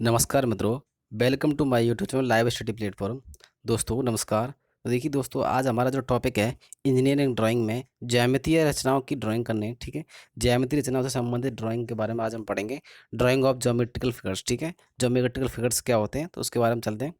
नमस्कार मित्रों, welcome to my YouTube channel live study platform. दोस्तों नमस्कार। तो देखिए दोस्तों, आज हमारा जो टॉपिक है इंजीनियरिंग ड्राइंग में ज्यामितीय रचनाओं की ड्राइंग करनी है। ठीक है, ज्यामितीय रचनाओं से संबंधित ड्राइंग के बारे में आज हम पढ़ेंगे। Drying of geometrical figures. ठीक है, ज्योमेट्रिकल फिगर्स क्या होते हैं तो उसके बारे में चलते हैं।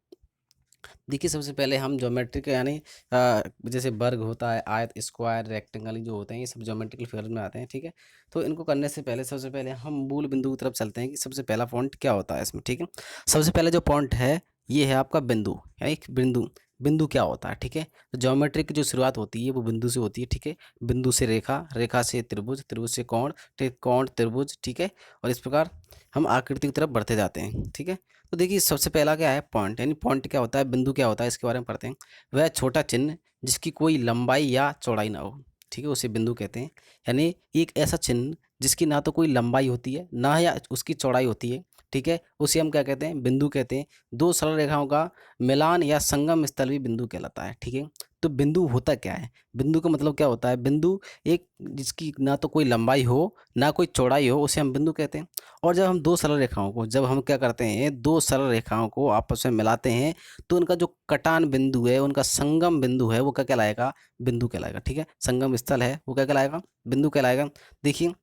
देखिए सबसे पहले हम ज्योमेट्रिक यानी जैसे वर्ग होता है, आयत, स्क्वायर, रेक्टेंगल जो होते हैं ये सब ज्योमेट्रिकल फिगर में आते हैं। ठीक है, तो इनको करने से पहले सबसे पहले हम मूल बिंदु की तरफ चलते हैं कि सबसे पहला पॉइंट क्या होता है इसमें। ठीक है, सबसे पहले जो पॉइंट है ये है आपका बिंदु, यानी एक बिंदु। बिंदु क्या होता है? ठीक है, तो ज्योमेट्री की जो शुरुआत होती है वो बिंदु से होती है। ठीक है, बिंदु से रेखा, रेखा से त्रिभुज, त्रिभुज से कोण, कोण त्रिभुज। ठीक है, और इस प्रकार हम आकृति की तरफ बढ़ते जाते हैं। ठीक है, तो देखिए सबसे पहला क्या है? पॉइंट। यानी पॉइंट क्या होता है, बिंदु क्या होता है, इसके बारे में पढ़ते हैं। वह छोटा चिन्ह जिसकी कोई लंबाई या चौड़ाई ना हो, ठीक है, उसे बिंदु कहते हैं। यानी एक ऐसा चिन्ह जिसकी ना तो कोई लंबाई होती है ना या उसकी चौड़ाई होती है, ठीक है, उसे हम क्या कहते हैं? बिंदु कहते हैं। दो सरल रेखाओं का मिलान या संगम स्थल भी बिंदु कहलाता है। ठीक है, तो बिंदु होता क्या है? बिंदु का मतलब क्या होता है? बिंदु एक जिसकी ना तो कोई लंबाई हो ना कोई चौड़ाई हो, उसे हम बिंदु कहते हैं। और जब हम दो सरल रेखाओं को, जब हम क्या करते हैं, दो सरल रेखाओं को आपस में मिलाते हैं तो उनका जो कटान बिंदु है, उनका संगम बिंदु है, वो क्या कहलाएगा? बिंदु कहलाएगा। ठीक है, संगम स्थल है वो क्या कहलाएगा? बिंदु कहलाएगा। देखिए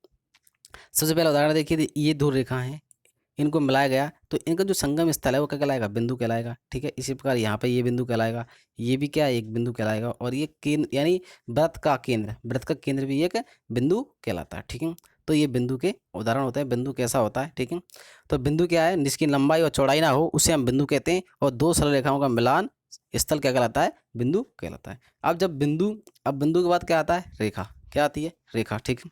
सबसे पहला उदाहरण देखिए, ये दो रेखा हैं, इनको मिलाया गया तो इनका जो संगम स्थल है वो क्या कहलाएगा? बिंदु कहलाएगा। ठीक है, इसी प्रकार यहाँ पे ये बिंदु कहलाएगा, ये भी क्या है? एक बिंदु कहलाएगा। और ये केंद्र यानी वृत्त का केंद्र, वृत्त का केंद्र भी एक बिंदु कहलाता है। ठीक है, तो ये बिंदु के उदाहरण होते हैं। बिंदु कैसा होता है? ठीक है, तो बिंदु क्या है? जिसकी लंबाई और चौड़ाई ना हो उसे हम बिंदु कहते हैं। और दो सरल रेखाओं का मिलान स्थल क्या कहलाता है? बिंदु कहलाता है। अब बिंदु के बाद क्या आता है? रेखा। क्या आती है? रेखा। ठीक है,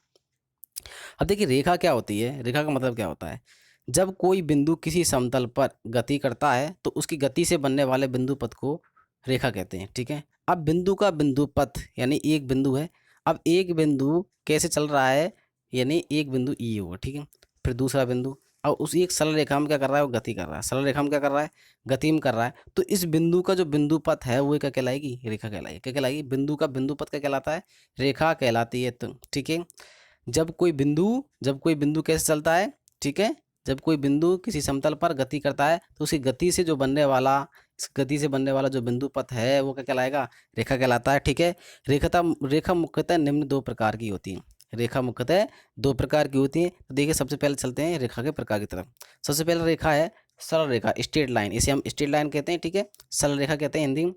अब देखिए रेखा क्या होती है, रेखा का मतलब क्या होता है? जब कोई बिंदु किसी समतल पर गति करता है तो उसकी गति से बनने वाले बिंदु पथ को रेखा कहते हैं। ठीक है, अब बिंदु का बिंदु पथ यानी एक बिंदु है। अब एक बिंदु कैसे चल रहा है? यानी एक बिंदु ई होगा। ठीक है, फिर दूसरा बिंदु, और उसी एक सरल रेखा में क्या कर रहा है? वो गति कर रहा है। सरल रेखा में क्या कर रहा है? गति में कर रहा है। तो इस बिंदु का जो बिंदु पथ है वो क्या कहलाएगी? रेखा कहलाएगी। क्या कहलाएगी? बिंदु का बिंदु पथ क्या कहलाता है? रेखा कहलाती है। तो ठीक है, जब कोई बिंदु कैसे चलता है? ठीक है, जब कोई बिंदु किसी समतल पर गति करता है तो उसी गति से जो बनने वाला इस गति से बनने वाला जो बिंदु पथ है वो क्या कहलाएगा? रेखा कहलाता है। ठीक है, रेखा मुख्यतः निम्न दो प्रकार की होती है। रेखा मुख्यतः दो प्रकार की होती है। तो देखिए सबसे पहले चलते हैं रेखा के प्रकार की तरफ। सबसे पहले रेखा है सरल रेखा, स्ट्रेट लाइन, इसे हम स्ट्रेट लाइन कहते हैं। ठीक है, सरल रेखा कहते हैं हिंदी में।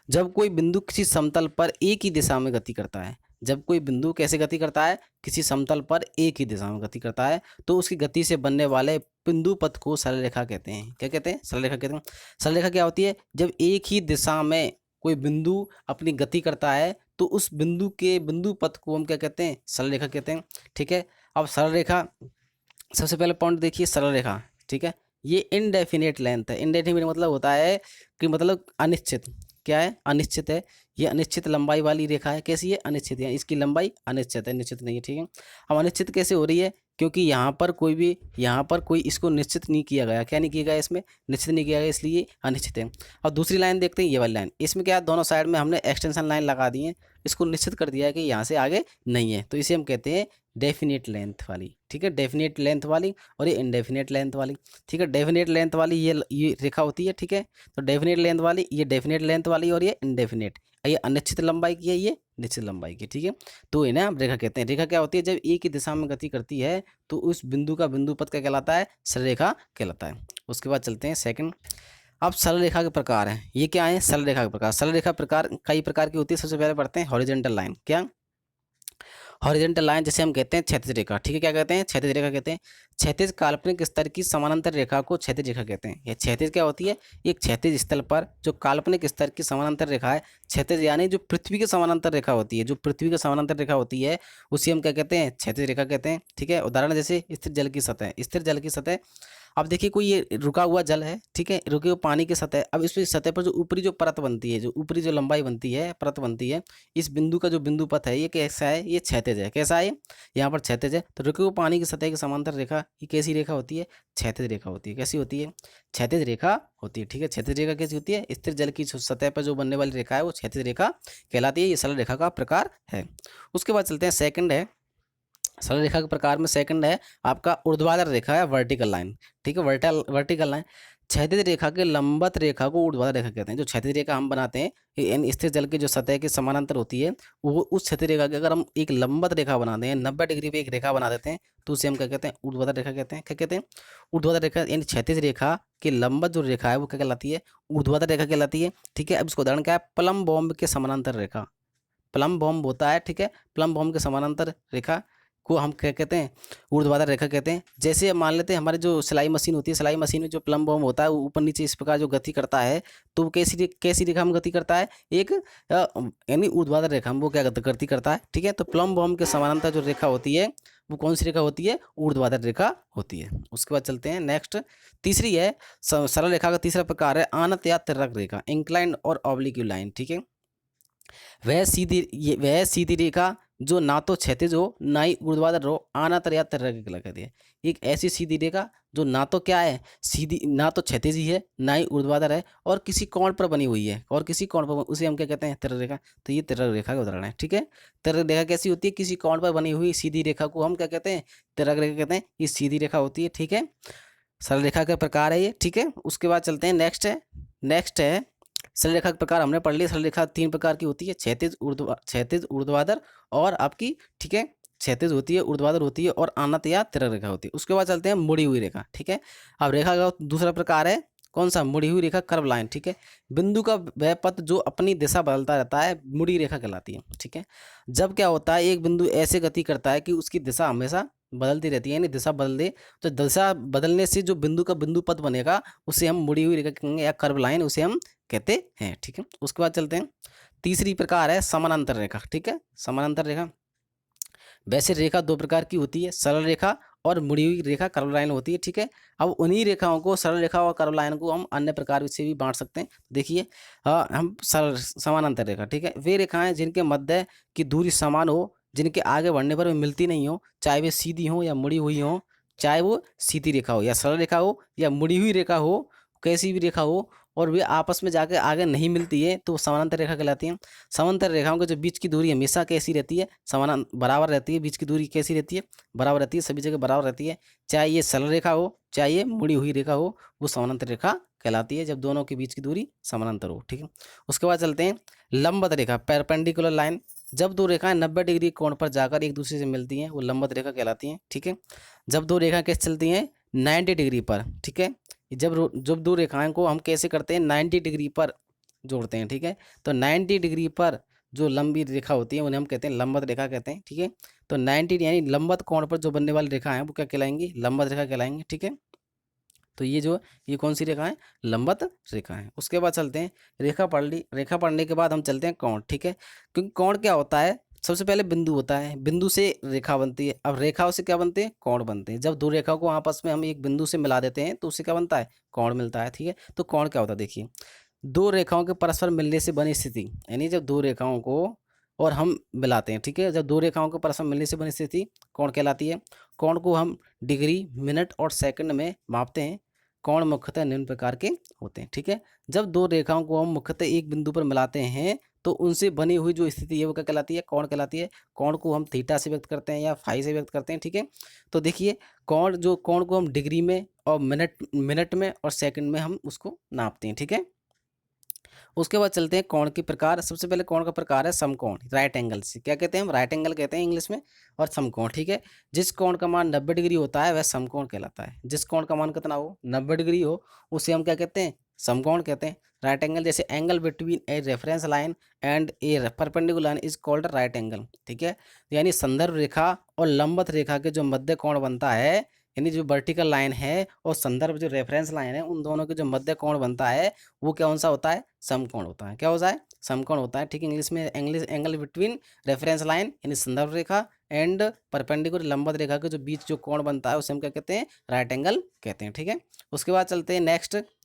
जब कोई बिंदु किसी समतल पर एक ही दिशा में गति करता है, जब कोई बिंदु कैसे गति करता है? किसी समतल पर एक ही दिशा में गति करता है तो उसकी गति से बनने वाले बिंदु पथ को सरल रेखा कहते हैं। क्या कहते हैं? सरल रेखा कहते हैं। सरल रेखा क्या होती है? जब एक ही दिशा में कोई बिंदु अपनी गति करता है तो उस बिंदु के बिंदु पथ को हम क्या कहते हैं? सरल रेखा कहते हैं। ठीक है, अब सरल रेखा, सबसे पहले पॉइंट देखिए सरल रेखा। ठीक है, ये इनडेफिनेट लेंथ है। इनडेफिनेट मतलब होता है कि मतलब अनिश्चित। क्या है? अनिश्चित है। ये अनिश्चित लंबाई वाली रेखा है। कैसी है? अनिश्चित है, इसकी लंबाई अनिश्चित है, निश्चित नहीं है। ठीक है, अब अनिश्चित कैसे हो रही है? क्योंकि यहाँ पर कोई इसको निश्चित नहीं किया गया। क्या नहीं किया गया? इसमें निश्चित नहीं किया गया, इसलिए अनिश्चित है। और दूसरी लाइन देखते हैं, ये वाली लाइन, इसमें क्या है? दोनों साइड में हमने एक्सटेंशन लाइन लगा दी है, इसको निश्चित कर दिया है कि यहाँ से आगे नहीं है, तो इसे हम कहते हैं डेफिनेट लेंथ वाली। ठीक है, डेफिनेट लेंथ वाली, और ये इनडेफिनेट लेंथ वाली। ठीक है, डेफिनेट लेंथ वाली ये रेखा होती है। ठीक है, तो डेफिनेट लेंथ वाली, ये डेफिनेट लेंथ वाली, और ये इनडेफिनेट, ये अनिश्चित लंबाई की है, ये निश्चित लंबाई की। ठीक है, तो इन्हें हम रेखा कहते हैं। रेखा क्या होती है? जब एक ही दिशा में गति करती है तो उस बिंदु का बिंदु पथ क्या कहलाता है? सरल रेखा कहलाता है। उसके बाद चलते हैं सेकंड। अब सरल रेखा के प्रकार हैं, ये क्या है? सरल रेखा के प्रकार। सरल रेखा प्रकार कई प्रकार की होती है। सबसे पहले पढ़ते हैं हॉरिजॉन्टल लाइन। क्या? हॉरिजॉन्टल लाइन जैसे हम कहते हैं क्षैतिज रेखा। ठीक है, क्या कहते हैं? क्षैतिज रेखा कहते हैं। क्षैतिज काल्पनिक स्तर की समानांतर रेखा को क्षैतिज रेखा कहते हैं। यह क्षैतिज क्या होती है? एक क्षैतिज स्थल पर जो काल्पनिक स्तर की समानांतर रेखा है, क्षैतिज यानी जो पृथ्वी के समानांतर रेखा होती है, जो पृथ्वी के समानांतर रेखा होती है उसे हम क्या कहते हैं? क्षैतिज रेखा कहते हैं। ठीक है, उदाहरण जैसे स्थिर जल की सतह। स्थिर जल की सतह, अब देखिए कोई ये रुका हुआ जल है। ठीक है, रुके हुए पानी की सतह, अब इस सतह पर जो ऊपरी जो परत बनती है, जो ऊपरी जो लंबाई बनती है, परत बनती है, इस बिंदु का जो बिंदु पथ है ये कैसा है? ये क्षैतिज है। कैसा है? यहाँ पर क्षैतिज है। तो रुके हुए पानी की सतह के समांतर रेखा ये कैसी रेखा होती है? क्षैतिज रेखा होती है। कैसी होती है? क्षैतिज रेखा होती है। ठीक है, क्षैतिज रेखा कैसी होती है? स्थिर जल की सतह पर जो बनने वाली रेखा है वो क्षैतिज रेखा कहलाती है। ये सरल रेखा का प्रकार है। उसके बाद चलते हैं सेकंड है सरल रेखा के प्रकार में सेकंड है आपका ऊर्ध्वाधर रेखा है वर्टिकल लाइन, ठीक है, वर्टिकल लाइन। क्षैतिज रेखा के लंबवत रेखा को ऊर्ध्वाधर रेखा कहते हैं। जो क्षैतिज रेखा हम बनाते हैं इन स्थिर जल के जो सतह के समानांतर होती है, वो उस क्षैतिज रेखा की अगर हम एक लंबवत रेखा बनाते हैं 90 डिग्री पे एक रेखा बना देते हैं तो उसे हम क्या कहते हैं, ऊर्ध्वाधर रेखा कहते हैं। क्या कहते हैं, ऊर्ध्वाधर रेखा। यानी क्षैतिज रेखा की लंबवत जो रेखा है वो क्या कहलाती है, ऊर्ध्वाधर रेखा कहलाती है, ठीक है। अब इसका उदाहरण क्या है, प्लम बॉम्ब के समानांतर रेखा, प्लम बॉम्ब होता है, ठीक है, प्लम बॉम्ब के समानांतर रेखा को हम क्या कहते हैं, ऊर्ध्वाधर रेखा कहते हैं। जैसे मान लेते हैं हमारे जो सिलाई मशीन होती है, सिलाई मशीन में जो प्लम बॉम्ब होता है वो ऊपर नीचे इस प्रकार जो गति करता है, तो वो कैसी रेखा में गति करता है, एक यानी ऊर्ध्वाधर रेखा में वो क्या गति करता है, ठीक है। तो प्लम बॉम्ब के समानांतर जो रेखा होती है वो कौन सी रेखा होती है, ऊर्ध्वाधर रेखा होती है। उसके बाद चलते हैं नेक्स्ट, तीसरी है सरल रेखा का तीसरा प्रकार है आनत या तिर्यक रेखा, इंक्लाइंड और ऑब्लिक लाइन, ठीक है। वह सीधी रेखा जो ना तो क्षैतिज हो ना ही ऊर्ध्वाधर हो, अनातर या तिर्यक कहती है। एक ऐसी सीधी रेखा जो ना तो क्या है, सीधी, ना तो क्षैतिज ही है ना ही ऊर्ध्वाधर है और किसी कोण पर बनी हुई है, और किसी कोण पर, उसे हम क्या कहते हैं, तिर्यक रेखा। तो ये तिर्यक रेखा का उदाहरण है, ठीक है। तिर्यक रेखा कैसी होती है, किसी कोण पर बनी हुई सीधी रेखा को हम क्या कहते हैं, तिर्यक रेखा कहते हैं। ये सीधी रेखा होती है, ठीक है। सरल रेखा का प्रकार है ये, ठीक है। उसके बाद चलते हैं नेक्स्ट है सरल रेखा के प्रकार हमने पढ़ लिया। सरल रेखा 3 प्रकार की होती है, क्षैतिज, ऊर्ध्वाधर और आपकी, ठीक है, क्षैतिज होती है, ऊर्ध्वाधर होती है और आनत या तिर्यक रेखा होती है। उसके बाद चलते हैं मुड़ी हुई रेखा, ठीक है। अब रेखा का दूसरा प्रकार है कौन सा, मुड़ी हुई रेखा, कर्व लाइन, ठीक है। बिंदु का वह पथ जो अपनी दिशा बदलता रहता है मुड़ी रेखा कहलाती है, ठीक है। जब क्या होता है, एक बिंदु ऐसे गति करता है कि उसकी दिशा हमेशा बदलती रहती है, यानी दिशा बदल दे, तो दिशा बदलने से जो बिंदु का बिंदु पथ बनेगा उसे हम मुड़ी हुई रेखा कहेंगे या कर्व लाइन उसे हम कहते हैं, ठीक है। उसके बाद चलते हैं, तीसरी प्रकार है समानांतर रेखा, ठीक है। समानांतर रेखा, वैसे रेखा 2 प्रकार की होती है, सरल रेखा और मुड़ी हुई रेखा, कर्व लाइन होती है, ठीक है। अब उन्हीं रेखाओं को, सरल रेखा और कर्व लाइन को हम अन्य प्रकार से भी बांट सकते हैं। देखिए हम सरल समानांतर रेखा, ठीक है, वे रेखाएं जिनके मध्य की दूरी समान हो, जिनके आगे बढ़ने पर वे मिलती नहीं हो, चाहे वे सीधी हो या मुड़ी हुई हो, चाहे वो सीधी रेखा हो या सरल रेखा हो या मुड़ी हुई रेखा हो, कैसी भी रेखा हो, और वे आपस में जाकर आगे नहीं मिलती है तो वो समानांतर रेखा कहलाती है। समांतर रेखाओं के जो बीच की दूरी हमेशा कैसी रहती है, बराबर रहती है। बीच की दूरी कैसी रहती है, बराबर रहती है, सभी जगह बराबर रहती है, चाहे ये सरल रेखा हो चाहे ये मुड़ी हुई रेखा हो, वो समानांतर रेखा कहलाती है जब दोनों के बीच की दूरी समानांतर हो, ठीक है। उसके बाद चलते हैं लंबवत रेखा, परपेंडिकुलर लाइन, जब दो रेखाएं 90 डिग्री कोण पर जाकर एक दूसरे से मिलती हैं वो लंबवत रेखा कहलाती हैं, ठीक है। जब दो रेखाएं कैसे चलती हैं, 90 डिग्री पर, ठीक है। जब दो रेखाएं को हम कैसे करते हैं, 90 डिग्री पर जोड़ते हैं, ठीक है। तो 90 डिग्री पर जो लंबी रेखा होती है उन्हें हम कहते हैं लंबवत रेखा कहते हैं, ठीक है। तो 90 यानी लंबवत कोण पर जो बनने वाली रेखा है वो क्या कहलाएंगी, लंबवत रेखा कहलाएंगी, ठीक है। तो ये कौन सी रेखा है, लंबवत रेखा है। उसके बाद चलते हैं, रेखा पढ़ने के बाद हम चलते हैं कोण, ठीक है। क्योंकि कोण क्या होता है, सबसे पहले बिंदु होता है, बिंदु से रेखा बनती है, अब रेखाओं से क्या बनते हैं, कोण बनते हैं। जब दो रेखाओं को आपस में हम एक बिंदु से मिला देते हैं तो उससे क्या बनता है, कोण मिलता है, ठीक है। तो कोण क्या होता है, देखिए, दो रेखाओं के परस्पर मिलने से बनी स्थिति, यानी जब दो रेखाओं को और हम मिलाते हैं, ठीक है, जब दो रेखाओं के परस्पर मिलने से बनी स्थिति कोण कहलाती है। कोण को हम डिग्री, मिनट और सेकंड में मापते हैं। कोण मुख्यतः निम्न प्रकार के होते हैं, ठीक है। जब दो रेखाओं को हम मुख्यतः एक बिंदु पर मिलाते हैं तो उनसे बनी हुई जो स्थिति है वो क्या कहलाती है, कोण कहलाती है। कोण को हम थीटा से व्यक्त करते हैं या फाई से व्यक्त करते हैं, ठीक है। तो देखिए कोण को हम डिग्री में और मिनट में और सेकंड में हम उसको नापते हैं, ठीक है। उसके बाद चलते हैं कोण के प्रकार। सबसे पहले कोण का प्रकार है समकोण, राइट एंगल से, क्या कहते हैं हम, राइट एंगल कहते हैं इंग्लिश में, और समकोण, ठीक है। जिस कोण का मान 90 डिग्री होता है वह समकोण कहलाता है। जिस कोण का मान कितना हो, 90 डिग्री हो, उसे हम क्या कहते हैं, समकोण कहते हैं। राइट एंगल, जैसे angle between a reference line and A perpendicular line is called right angle, ठीक है। यानी संदर्भ रेखा और लंबवत रेखा के जो मध्य कोण बनता है, यानी जो वर्टिकल लाइन है और संदर्भ जो रेफरेंस लाइन है, उन दोनों के जो मध्य कोण बनता है वो कौन सा होता है, समकोण होता है। क्या होता है, समकोण होता है, ठीक है। इंग्लिश में एंगल बिटवीन रेफरेंस लाइन यानी संदर्भ रेखा एंड परपेंडिकुलर लंबवत रेखा के जो बीच जो कोण बनता है उसे हम क्या कहते हैं, राइट एंगल कहते हैं, ठीक है। उसके बाद चलते हैं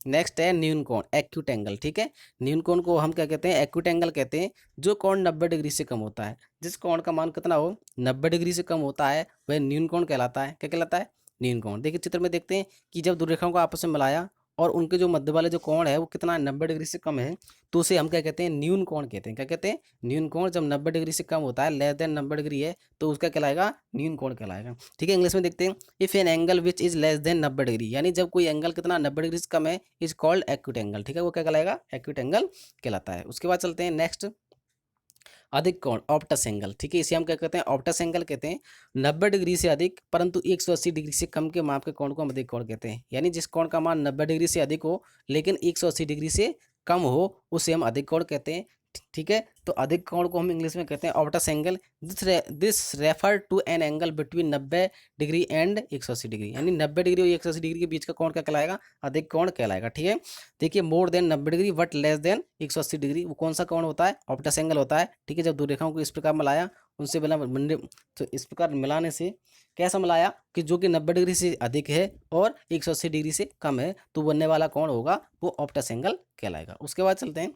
नेक्स्ट है न्यून कोण, एक्यूट एंगल, ठीक है। न्यून कोण को हम क्या कहते हैं, एक्यूट एंगल कहते हैं। जो कोण 90 डिग्री से कम होता है, जिस कोण का मान कितना हो, 90 डिग्री से कम होता है, वह न्यून कोण कहलाता है। क्या कहलाता है, न्यून कोण। देखिए चित्र में देखते हैं कि जब दो रेखाओं को आपस में मिलाया और उनके जो मध्य वाले जो कोण है वो कितना 90 डिग्री से कम है, तो उसे हम क्या कहते हैं, न्यून कोण कहते हैं। क्या कहते हैं, न्यून कोण। जब 90 डिग्री से कम होता है, लेस देन 90 डिग्री है, तो उसका कहलाएगा न्यून कोण कहलाएगा। ठीक है, इंग्लिश में देखते हैं, if an angle which is less than 90 degree, यानी जब कोई एंगल कितना 90 डिग्री से कम है, इज कॉल्ड एक्यूट एंगल। ठीक है, वो क्या कहलाएगा, एक्यूट एंगल कहलाता है। उसके बाद चलते हैं नेक्स्ट, अधिक कोण, ऑप्टस एंगल। ठीक है, इसे हम क्या कहते हैं, ऑप्टस एंगल कहते हैं। 90 डिग्री से अधिक परंतु 180 डिग्री से कम के माप के कोण को हम अधिक कोण कहते हैं। यानी जिस कोण का मान 90 डिग्री से अधिक हो लेकिन 180 डिग्री से कम हो, उसे हम अधिक कोण कहते हैं। ठीक है, तो अधिक कोण को हम इंग्लिश में कहते हैं obtuse angle. This refer to an angle between 90 degree and 180 degree, यानी 90 डिग्री और 180 डिग्री के बीच का कोण क्या कहलाएगा, अधिक कोण कहलाएगा। ठीक है, देखिए, more than 90 degree but less than 180 degree, वो कौन सा कोण होता है, ऑप्टस एंगल होता है। ठीक है, जब दो रेखाओं को इस प्रकार मिलाया, उनसे बना तो इस प्रकार मिलाने से कैसा मिलाया कि जो कि 90 डिग्री से अधिक है और 180 डिग्री से कम है, तो बनने वाला कोण होगा वो ऑप्टस एंगल कहलाएगा। उसके बाद चलते हैं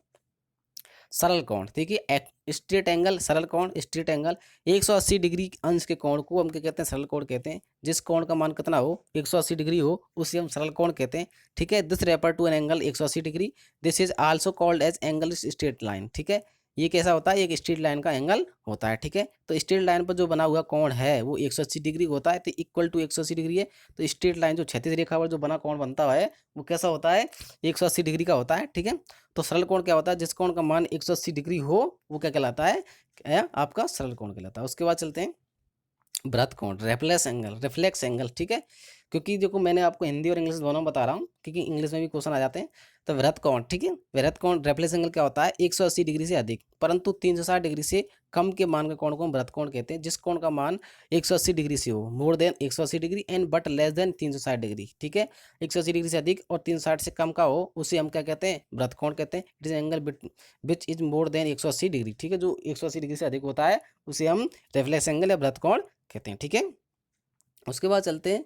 सरल कोण। देखिए, स्ट्रेट एंगल, सरल कोण, स्ट्रेट एंगल, 180 डिग्री अंश के कोण को हम क्या कहते हैं, सरल कोण कहते हैं। जिस कोण का मान कितना हो, 180 डिग्री हो, उसे हम सरल कोण कहते हैं। ठीक है, this refer to an angle 180 degree, this is also called as angle straight line. ठीक है, ये कैसा होता है, एक स्ट्रेट लाइन का एंगल होता है। ठीक है, तो स्ट्रेट लाइन पर जो बना हुआ कोण है वो 180 डिग्री होता है, तो इक्वल टू 180 डिग्री है। तो स्ट्रेट लाइन जो क्षैतिज रेखा पर जो बना कोण बनता है वो कैसा होता है, 180 डिग्री का होता है। ठीक है, तो सरल कोण क्या होता है, जिस कोण का मान 180 डिग्री हो वो क्या कहलाता है, आपका सरल कोण कहलाता है। उसके बाद चलते हैं वृत्त कोण, रेफ्लेक्स एंगल, रिफ्लेक्स एंगल। ठीक है, क्योंकि देखो मैंने आपको हिंदी और इंग्लिश दोनों बता रहा हूँ, क्योंकि इंग्लिश में भी क्वेश्चन आ जाते हैं। तो वृत्त कोण, ठीक है, वृत्त कोण रेफ्लेक्स एंगल क्या होता है, 180 डिग्री से अधिक परंतु 360 डिग्री से कम के मान के कोण को हम वृत्त कोण कहते हैं। जिस कोण का मान 180 डिग्री से हो, more than 180 degree and but less than 360 degree. ठीक है, 180 डिग्री से अधिक और 360 से कम का हो, उसे हम क्या कहते हैं, वृत्त कोण कहते हैं। It is angle which is more then 180 degree. ठीक है, जो 180 डिग्री से अधिक होता है उसे हम रिफ्लेक्स एंगल या वृत्त कोण कहते हैं। ठीक है, उसके बाद चलते हैं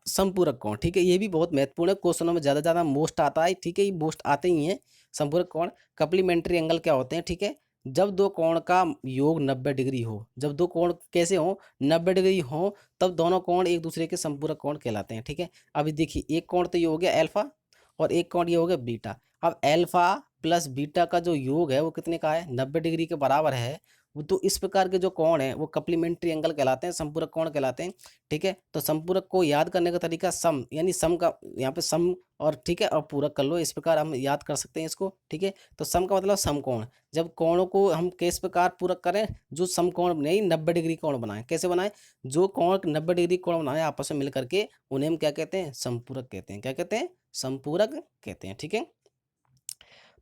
संपूरक कोण। ठीक है, ये भी बहुत महत्वपूर्ण है, क्वेश्चनों में ज़्यादा मोस्ट आता है। ठीक है, ये मोस्ट आते ही हैं। संपूरक कोण, कप्लीमेंट्री एंगल क्या होते हैं। ठीक है, जब दो कोण का योग 90 डिग्री हो, जब दो कोण कैसे हो, 90 डिग्री हो, तब दोनों कोण एक दूसरे के संपूरक कोण कहलाते हैं। ठीक है, अभी देखिए, एक कोण तो ये हो गया अल्फा और एक कोण ये हो गया बीटा। अब अल्फा प्लस बीटा का जो योग है वो कितने का है, 90 डिग्री के बराबर है। तो इस प्रकार के जो कोण है वो कप्लीमेंट्री एंगल कहलाते हैं, संपूरक कोण कहलाते हैं। ठीक है, तो संपूरक को याद करने का तरीका सम, यानी सम का यहाँ पे सम और ठीक है और पूरक कर लो, इस प्रकार हम याद कर सकते हैं इसको। ठीक है, तो सम का मतलब समकोण। जब कोणों को हम किस प्रकार पूरक करें, जो समकोण नहीं 90 डिग्री कोण बनाए, कैसे बनाए, जो कोण 90 डिग्री कोण बनाए आपस में मिल करके, उन्हें हम क्या कहते हैं, संपूरक कहते हैं। क्या कहते हैं, संपूरक कहते हैं। ठीक है,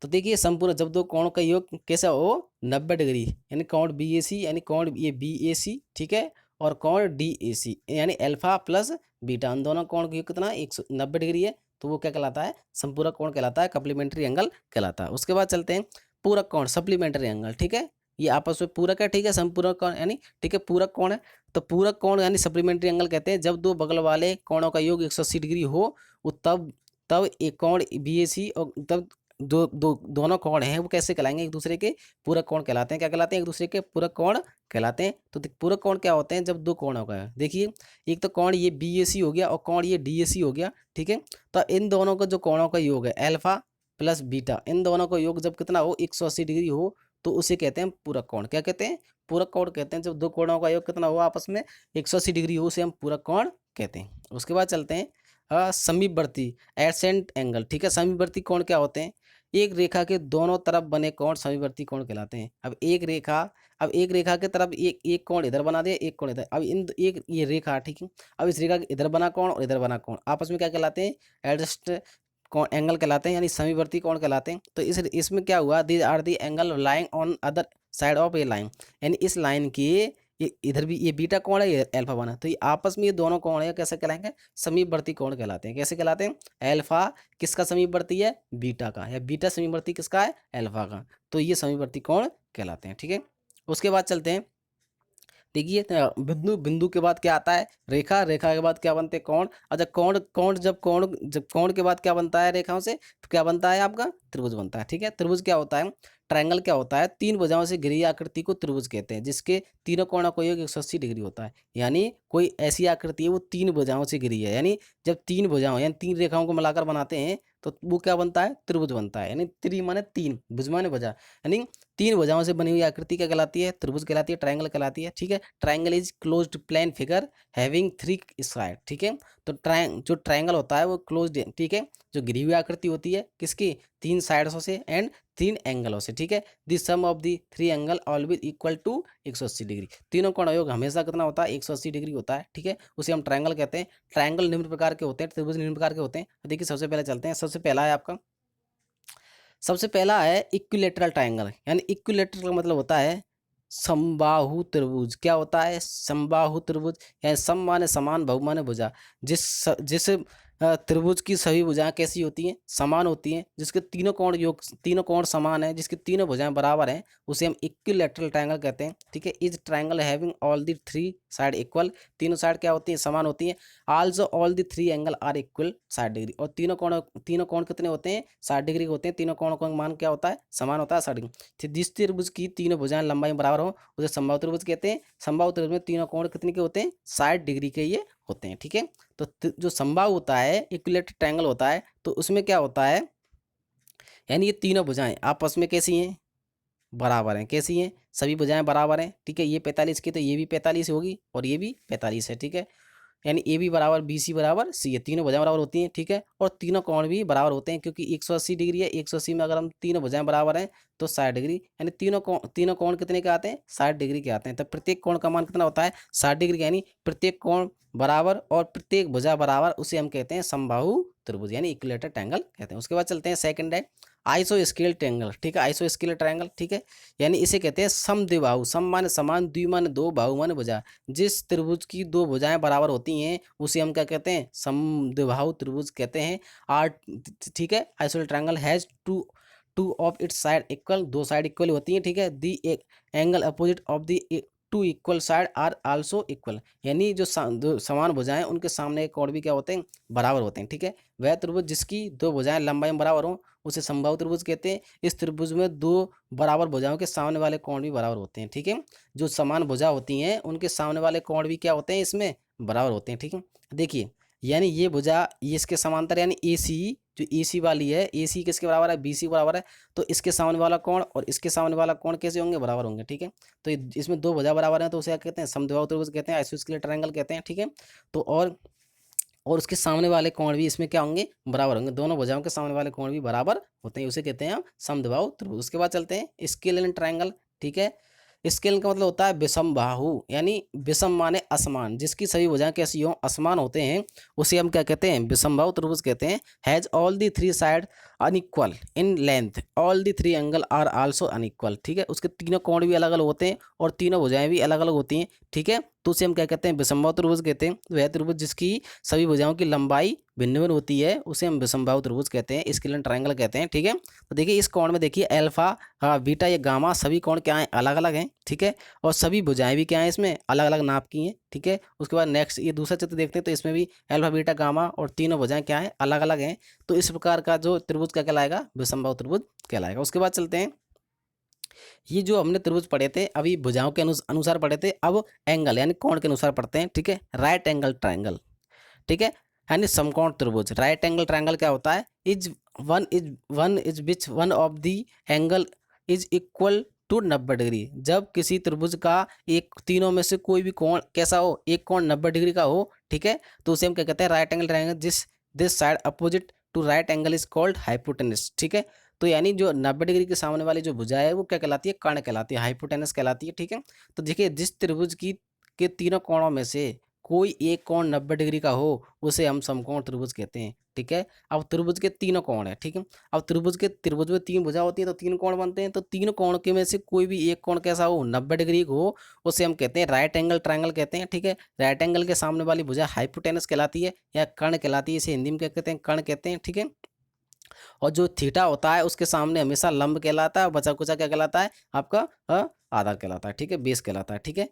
तो देखिए संपूरक, जब दो कोण का योग कैसा हो, 90 डिग्री, यानी कोण बी ए सी, यानी कोण ये बी ए सी। ठीक है, और कोण डी ए सी, यानी अल्फा प्लस बीटा, उन दोनों कोण का योग कितना 190 डिग्री है, तो वो क्या कहलाता है, संपूरक कोण कहलाता है, कप्लीमेंट्री एंगल कहलाता है। उसके बाद चलते हैं पूरक कोण, सप्लीमेंट्री एंगल। ठीक है, ये आपस में पूरक है। ठीक है, संपूरक कोण यानी ठीक है पूरक कोण है, तो पूरक कोण यानी सप्लीमेंट्री एंगल कहते हैं जब दो बगल वाले कोणों का योग 180 डिग्री हो, वो तब तब एक कोण बी ए सी और तब दोनों कोण हैं वो कैसे कहलाएंगे, एक दूसरे के पूरक कोण कहलाते हैं। क्या कहलाते हैं, एक दूसरे के पूरक कोण कहलाते हैं। तो पूरक कोण क्या होते हैं, जब दो कोण हो गए, देखिए एक तो कोण ये बी ए सी हो गया और कोण ये डी ए सी हो गया। ठीक है, तो इन दोनों का जो कोणों का योग है अल्फा प्लस बीटा, इन दोनों का योग जब कितना हो 180 डिग्री हो, तो उसे कहते हैं पूरक कोण। क्या कहते हैं, पूरक कोण कहते हैं। जब दो कोणों का योग कितना हो आपस में 180 डिग्री हो, उसे हम पूरक कोण कहते हैं। उसके बाद चलते हैं समीपवर्ती एडसेंट एंगल। ठीक है, समीपवर्ती कोण क्या होते हैं, एक रेखा के दोनों तरफ बने कोण समीपवर्ती कोण कहलाते हैं। अब एक रेखा के तरफ एक एक कोण इधर बना दे, एक कोण इधर, अब इन एक ये रेखा, ठीक है, अब इस रेखा के इधर बना कोण और इधर बना कोण आपस में क्या कहलाते हैं, एडजस्ट कोण एंगल कहलाते हैं, यानी समीपवर्ती कोण कहलाते हैं। तो इसमें क्या हुआ, these are the angle lying on other side of a line, यानी इस लाइन के इधर भी ये बीटा कोण है, ये अल्फा बना, तो ये आपस में ये दोनों कोण है कैसे कहलाएंगे, समीपवर्ती कोण कहलाते हैं। कैसे कहलाते हैं, अल्फा किसका समीपवर्ती है, बीटा का, या बीटा समीपवर्ती किसका है, अल्फा का, तो ये समीपवर्ती कोण कहलाते हैं। ठीक है, उसके बाद चलते हैं, देखिए बिंदु, बिंदु के बाद क्या आता है, रेखा, रेखा के बाद क्या बनते हैं, कोण। अच्छा कोण, जब कोण के बाद क्या बनता है रेखाओं से, तो क्या बनता है आपका, त्रिभुज बनता है। ठीक है, त्रिभुज क्या होता है, ट्रायंगल क्या होता है, तीन भुजाओं से घिरी आकृति को त्रिभुज कहते हैं, जिसके तीनों कोणों का योग 180 डिग्री होता है। यानी कोई ऐसी आकृति है वो तीन भुजाओं से घिरी है, यानी जब तीन भुजाओं यानी तीन रेखाओं को मिलाकर बनाते हैं तो वो क्या बनता है, त्रिभुज बनता है। यानी त्रि माने तीन, भुज माने भुजा, यानी तीन भुजाओं से बनी हुई आकृति क्या कहलाती है, त्रिभुज कहलाती है, ट्रायंगल कहलाती है। ठीक है, triangle is closed plane figure having three side. ठीक है, तो जो ट्रायंगल होता है वो क्लोज्ड, ठीक है, जो घिरी हुई आकृति होती है किसकी, तीन साइड्सों से एंड तीन एंगलों से। ठीक है, the sum of the three angle always equal to 180 degree. तीनों कोण योग हमेशा कितना होता है, 180 डिग्री होता है। ठीक है, उसे हम ट्रायंगल कहते हैं। ट्रायंगल निम्न प्रकार के होते हैं, त्रिभुज निम्न प्रकार के होते हैं। तो देखिए सबसे पहले चलते हैं, सबसे पहला है आपका, सबसे पहला है इक्विलेटरल ट्रायंगल। यानी इक्विलेटरल का मतलब होता है समबाहु त्रिभुज। क्या होता है, समबाहु त्रिभुज, यानी सम माने समान, बहु माने भुजा। जिस त्रिभुज की सभी भुजाएं कैसी होती हैं, समान होती हैं, जिसके तीनों कोण योग, तीनों कोण समान है, जिसकी तीनों भुजाएं बराबर हैं, उसे हम इक्विलेटरल ट्रायंगल कहते हैं। ठीक है, is triangle having all the three side equal, तीनों साइड क्या होती हैं, समान होती हैं। Also all the three angle are equal 60 degree, और तीनों कोण कितने होते हैं, 60 डिग्री के होते हैं। तीनों कोणों का मान क्या होता है, समान होता है, 60 डिग्री। जिस त्रिभुज की तीनों भुजाएं लंबाई में बराबर हो उसे समबाहु त्रिभुज कहते हैं। समबाहु त्रिभुज में तीनों कोण कितने के होते हैं, 60 डिग्री के ये होते हैं। ठीक है, तो जो समबाहु होता है, इक्विलेटरल ट्रायंगल होता है, तो उसमें क्या होता है, यानी ये तीनों भुजाएं आपस में कैसी हैं, बराबर हैं। कैसी हैं, सभी भुजाएं बराबर हैं। ठीक है, ये 45 की तो ये भी 45 होगी और ये भी 45 है। ठीक है, यानी ए बी बराबर बी सी बराबर सी है, तीनों भुजाएं बराबर होती हैं। ठीक है, और तीनों कोण भी बराबर होते हैं, क्योंकि 180 डिग्री है, 180 में अगर हम तीनों भुजाएं बराबर हैं तो 60 डिग्री, यानी तीनों कोण कितने के आते हैं, 60 डिग्री के आते हैं। तो प्रत्येक कोण का मान कितना होता है, 60 डिग्री, यानी प्रत्येक कोण बराबर और प्रत्येक भुजा बराबर, उसे हम कहते हैं समबाहु त्रिभुज, यानी इक्विलेटरल ट्रायंगल कहते हैं। उसके बाद चलते हैं, सेकंड है आइसोस्केल ट्रायंगल। ठीक है, आइसोस्केल ट्रायंगल, ठीक है, यानी इसे कहते हैं समद्विबाहु। सम माने समान, द्वि माने दो, बाहु माने भुजा। जिस त्रिभुज की दो भुजाएं बराबर होती हैं उसे हम क्या कहते हैं, समद्विबाहु त्रिभुज कहते हैं। आर, ठीक है, आइसोस्केल triangle has two of its side equal, दो साइड इक्वल होती हैं। ठीक है, the angle opposite of the two equal side are also equal, यानी जो दो समान भुजाएं उनके सामने के कोण भी क्या होते हैं, बराबर होते हैं। ठीक है, वह त्रिभुज जिसकी दो भुजाएं लंबाई में बराबर हो उसे समबाहु त्रिभुज कहते हैं। इस त्रिभुज में दो बराबर भुजाओं के सामने वाले कोण भी बराबर होते हैं। ठीक है, जो समान भुजा होती हैं उनके सामने वाले कोण भी क्या होते हैं, इसमें बराबर होते हैं। ठीक है, देखिए, यानी ये भुजा ये इसके समांतर, यानी ए सी, जो ए सी वाली है, ए सी किसके बराबर है, बी सी बराबर है, तो इसके सामने वाला कोण और इसके सामने वाला कोण कैसे होंगे, बराबर होंगे। ठीक है, तो इसमें दो भुजा बराबर हैं तो उसे क्या कहते हैं, समद्विबाहु त्रिभुज कहते हैं, आइसोस्केलेस ट्रायंगल कहते हैं। ठीक है, तो और उसके सामने वाले कोण भी इसमें क्या होंगे, बराबर होंगे। दोनों भुजाओं के सामने वाले कोण भी बराबर होते हैं, उसे कहते हैं हम समद्विबाहु त्रिभुज। उसके बाद चलते हैं स्केलेन ट्रायंगल। ठीक है, स्केल का मतलब होता है विषमबाहु, यानी विषम माने असमान, जिसकी सभी भुजाएं कैसी हो, असमान होते हैं, उसे हम क्या कहते हैं, विषमबाहु त्रिभुज कहते हैं। Has all the three side unequal in length, all the three angle are also unequal. ठीक है, उसके तीनों कोण भी अलग अलग होते हैं और तीनों भुजाएं भी अलग अलग होती हैं। ठीक है, तो उसे हम क्या कहते हैं, विषमबाहु त्रिभुज कहते हैं। वह त्रिभुज जिसकी सभी भुजाओं की लंबाई भिन्न भिन्न होती है उसे हम विषमबाहु त्रिभुज कहते हैं, स्केलेन ट्रायंगल कहते हैं। ठीक है, तो देखिए इस कोण में देखिए अल्फा, बीटा, ये गामा, सभी कोण क्या हैं, अलग अलग हैं। ठीक है, और सभी भुजाएं भी क्या हैं, इसमें अलग अलग नाप की हैं। ठीक है, उसके बाद नेक्स्ट ये दूसरा चित्र देखते हैं, तो इसमें भी अल्फा, बीटा, गामा और तीनों भुजाएं क्या हैं, अलग अलग हैं। तो इस प्रकार का जो त्रिभुज क्या कहलाएगा, विषमबाहु त्रिभुज कहलाएगा। उसके बाद चलते हैं, ये जो हमने त्रिभुज पढ़े थे अभी भुजाओं के अनुसार पढ़े थे, अब एंगल यानी कोण के अनुसार पढ़ते हैं। ठीक है, राइट एंगल ट्रायंगल। ठीक है, यानी समकोण त्रिभुज। राइट एंगल ट्रायंगल क्या होता है, is which one of the angle is equal to 90 degree. जब किसी त्रिभुज का एक तीनों में से कोई भी कोण कैसा हो, एक कोण 90 डिग्री का हो, ठीक है, तो उसे हम क्या कहते हैं, right angle triangle. This side opposite to right angle is called hypotenuse. ठीक है, तो यानी जो 90 डिग्री के सामने वाली जो भुजा है वो क्या कहलाती है, कर्ण कहलाती है, हाइपोटेनस कहलाती है। ठीक है, तो देखिए जिस त्रिभुज की के तीनों कोणों में से कोई एक कोण 90 डिग्री का हो उसे हम समकोण त्रिभुज कहते हैं। ठीक है, अब त्रिभुज के तीनों कोण है। ठीक है, अब त्रिभुज में तीन भुजा होती है तो तीन कोण बनते हैं, तो तीन कोण के में से कोई भी एक कोण कैसा हो, 90 डिग्री का हो, उसे हम कहते हैं राइट एंगल ट्रायंगल कहते हैं। ठीक है, राइट एंगल के सामने वाली भुजा हाइपोटेनस कहलाती है या कर्ण कहलाती है, इसे हिंदी में क्या कहते हैं, कर्ण कहते हैं। ठीक है, और जो थीटा होता है उसके सामने हमेशा लंब कहलाता है, बचा कुचा क्या कहलाता है, आपका आधार कहलाता है। ठीक है, बेस कहलाता है। ठीक है,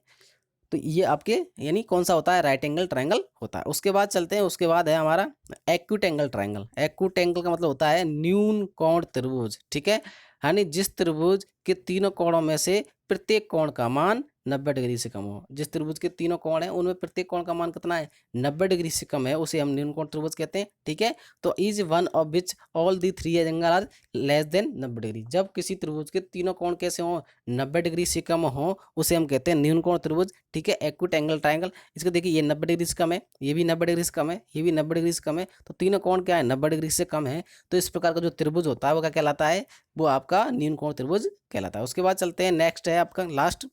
तो ये आपके यानी कौन सा होता है, राइट एंगल ट्रायंगल होता है। उसके बाद चलते हैं, उसके बाद है हमारा acute angle triangle. Acute angle का मतलब होता है न्यून कोण त्रिभुज। ठीक है, यानी जिस त्रिभुज के तीनों कोणों में से प्रत्येक कोण का मान 90 डिग्री से कम हो। जिस त्रिभुज के तीनों कोण हैं उनमें प्रत्येक कोण का मान कितना है, 90 डिग्री से कम है, उसे हम न्यून कोण त्रिभुज कहते हैं। ठीक है, तो is one of which all the three angle are less than 90 degree. जब किसी त्रिभुज के तीनों कोण कैसे हो, 90 डिग्री से कम हो, उसे हम कहते हैं न्यून कोण त्रिभुज। ठीक है, एक्यूट एंगल ट्रायंगल। इसको देखिए, ये 90 डिग्री से कम है, ये भी 90 डिग्री से कम है, ये भी 90 डिग्री से कम है, तो तीनों कोण क्या है, 90 डिग्री से कम है। तो इस प्रकार का जो त्रिभुज होता है वो क्या कहलाता है, वो आपका न्यून कोण त्रिभुज कहलाता है। उसके बाद चलते हैं, नेक्स्ट है आपका लास्ट।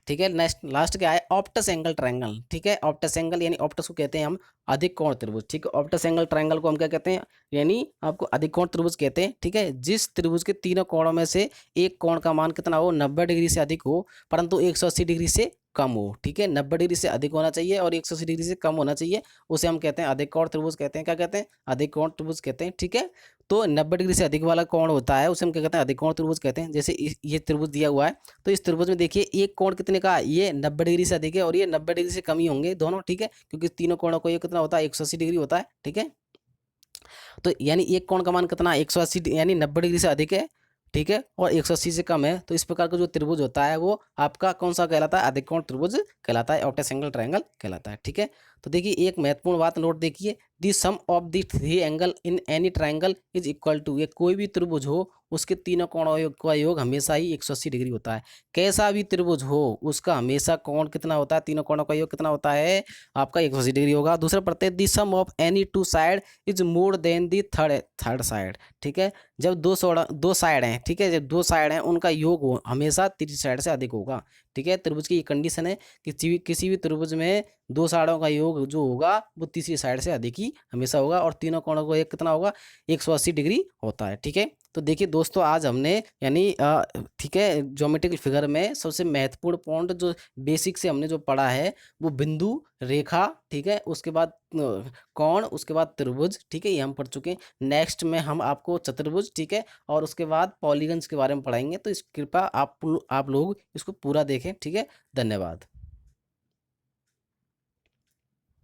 ठीक है, नेक्स्ट लास्ट क्या है, ऑप्टस एंगल ट्रायंगल। ठीक है, ऑप्टस एंगल यानी ऑप्टस को कहते हैं हम अधिक कोण त्रिभुज। ठीक है, ऑप्टस एंगल ट्रायंगल को हम क्या कहते हैं, यानी आपको अधिक कोण त्रिभुज कहते हैं। ठीक है, जिस त्रिभुज के तीनों कोणों में से एक कोण का मान कितना हो, 90 डिग्री से अधिक हो परंतु 180 डिग्री से कम हो। ठीक है, 90 डिग्री से अधिक होना चाहिए और 180 डिग्री से कम होना चाहिए, उसे हम कहते हैं अधिक कोण त्रिभुज कहते हैं। क्या कहते हैं, अधिक कोण त्रिभुज कहते हैं। ठीक है, तो 90 डिग्री से अधिक वाला कोण होता है उसे हम क्या कहते हैं, अधिक कोण त्रिभुज कहते हैं। जैसे ये त्रिभुज दिया हुआ है, तो इस त्रिभुज में देखिए एक कोण कितने का है, ये 90 डिग्री से अधिक है और ये 90 डिग्री से कम ही होंगे दोनों। ठीक है, क्योंकि तीनों कोणों को ये कितना होता है, 180 डिग्री होता है। ठीक है, तो यानी एक कोण का मान कितना है, 180 यानी 90 डिग्री से अधिक है। ठीक है, और 180 से कम है। तो इस प्रकार का जो त्रिभुज होता है वो आपका कौन सा कहलाता है, अधिक कोण त्रिभुज कहलाता है, ऑप्टस एंगल ट्रायंगल कहलाता है। ठीक है, तो देखिए एक महत्वपूर्ण बात नोट देखिए, the sum of the three angle in any triangle is equal to, ये कोई भी त्रिभुज हो उसके तीनों कोणों का योग हमेशा ही 180 डिग्री होता है। कैसा भी त्रिभुज हो उसका हमेशा कोण कितना होता है, तीनों कोणों का योग कितना होता है, आपका 180 डिग्री होगा। दूसरा पढ़ते हैं, the sum of any two side is more than the third side. ठीक है, जब दो साइड हैं, ठीक है, जब दो साइड हैं उनका योग हमेशा तीसरी साइड से अधिक होगा। ठीक है, त्रिभुज की ये कंडीशन है कि किसी भी त्रिभुज में दो साइडों का योग जो होगा वो तीसरी साइड से अधिक ही हमेशा होगा और तीनों कोणों को एक कितना होगा, 180 डिग्री होता है। ठीक है, तो देखिए दोस्तों आज हमने यानी ठीक है, ज्योमेट्रिकल फिगर में सबसे महत्वपूर्ण पॉइंट जो बेसिक से हमने जो पढ़ा है वो बिंदु, रेखा, ठीक है, उसके बाद कोण, उसके बाद त्रिभुज। ठीक है, ये हम पढ़ चुके हैं। नेक्स्ट में हम आपको चतुर्भुज, ठीक है, और उसके बाद पॉलीगन्स के बारे में पढ़ाएंगे। तो इस कृपया आप लोग इसको पूरा देखें। ठीक है, धन्यवाद।